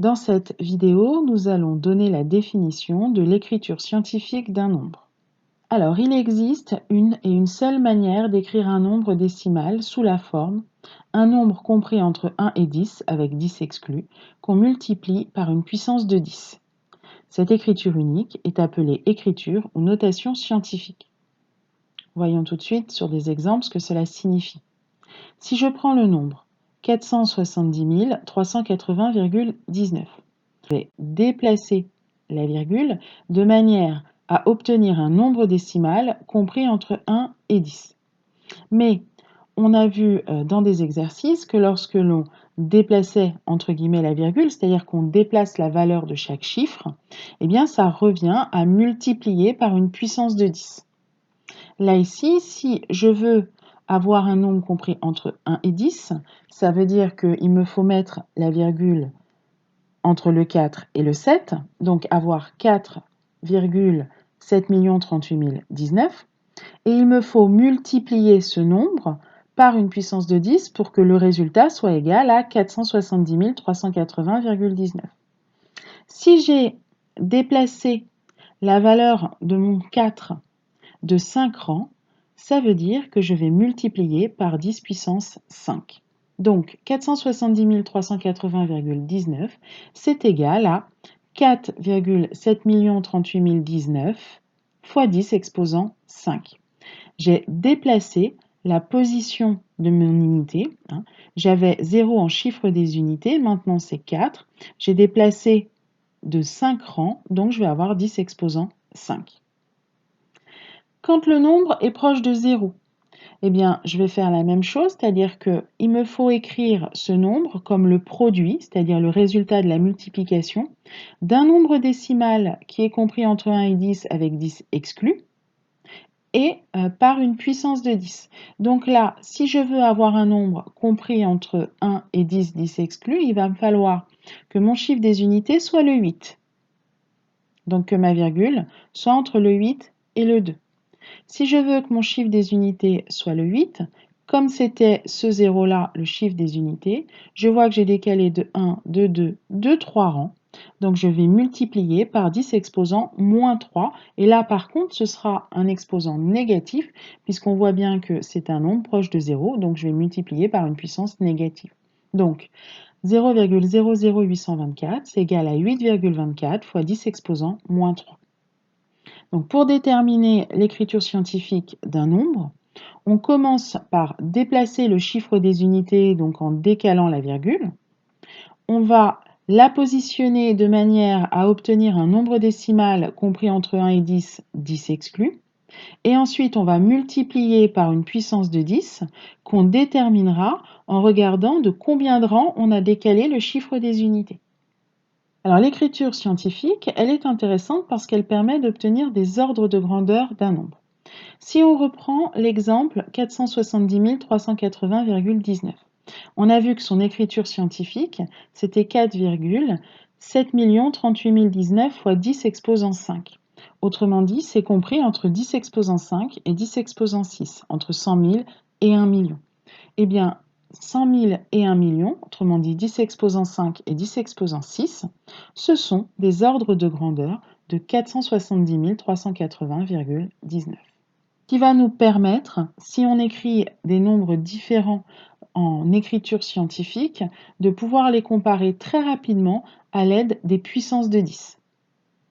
Dans cette vidéo, nous allons donner la définition de l'écriture scientifique d'un nombre. Alors, il existe une et une seule manière d'écrire un nombre décimal sous la forme un nombre compris entre 1 et 10, avec 10 exclus, qu'on multiplie par une puissance de 10. Cette écriture unique est appelée écriture ou notation scientifique. Voyons tout de suite sur des exemples ce que cela signifie. Si je prends le nombre 470 380,19, je vais déplacer la virgule de manière à obtenir un nombre décimal compris entre 1 et 10. Mais on a vu dans des exercices que lorsque l'on déplaçait entre guillemets la virgule, c'est-à-dire qu'on déplace la valeur de chaque chiffre, eh bien ça revient à multiplier par une puissance de 10. Là ici, si je veux avoir un nombre compris entre 1 et 10, ça veut dire qu'il me faut mettre la virgule entre le 4 et le 7, donc avoir 4,7 038 019, et il me faut multiplier ce nombre par une puissance de 10 pour que le résultat soit égal à 470 380,19. Si j'ai déplacé la valeur de mon 4 de 5 rangs, ça veut dire que je vais multiplier par 10 puissance 5. Donc 470 380,19, c'est égal à 4,7 038 019 fois 10 exposant 5. J'ai déplacé la position de mon unité. J'avais 0 en chiffre des unités, maintenant c'est 4. J'ai déplacé de 5 rangs, donc je vais avoir 10 exposant 5. Quand le nombre est proche de 0, eh bien, je vais faire la même chose, c'est-à-dire qu'il me faut écrire ce nombre comme le produit, c'est-à-dire le résultat de la multiplication, d'un nombre décimal qui est compris entre 1 et 10 avec 10 exclus, et par une puissance de 10. Donc là, si je veux avoir un nombre compris entre 1 et 10, 10 exclus, il va me falloir que mon chiffre des unités soit le 8. Donc que ma virgule soit entre le 8 et le 2. Si je veux que mon chiffre des unités soit le 8, comme c'était ce 0-là, le chiffre des unités, je vois que j'ai décalé de 1, de 2, de 3 rangs. Donc je vais multiplier par 10 exposant moins 3. Et là, par contre, ce sera un exposant négatif, puisqu'on voit bien que c'est un nombre proche de 0. Donc je vais multiplier par une puissance négative. Donc 0,00824, c'est égal à 8,24 fois 10 exposant moins 3. Donc pour déterminer l'écriture scientifique d'un nombre, on commence par déplacer le chiffre des unités, donc en décalant la virgule. On va la positionner de manière à obtenir un nombre décimal compris entre 1 et 10, 10 exclus. Et ensuite, on va multiplier par une puissance de 10 qu'on déterminera en regardant de combien de rangs on a décalé le chiffre des unités. Alors l'écriture scientifique, elle est intéressante parce qu'elle permet d'obtenir des ordres de grandeur d'un nombre. Si on reprend l'exemple 470 380,19, on a vu que son écriture scientifique, c'était 4,7 038 019 fois 10 exposant 5. Autrement dit, c'est compris entre 10 exposant 5 et 10 exposant 6, entre 100 000 et 1 million. Eh bien, 100 000 et 1 million, autrement dit 10 exposant 5 et 10 exposant 6, ce sont des ordres de grandeur de 470 380,19. Qui va nous permettre, si on écrit des nombres différents en écriture scientifique, de pouvoir les comparer très rapidement à l'aide des puissances de 10.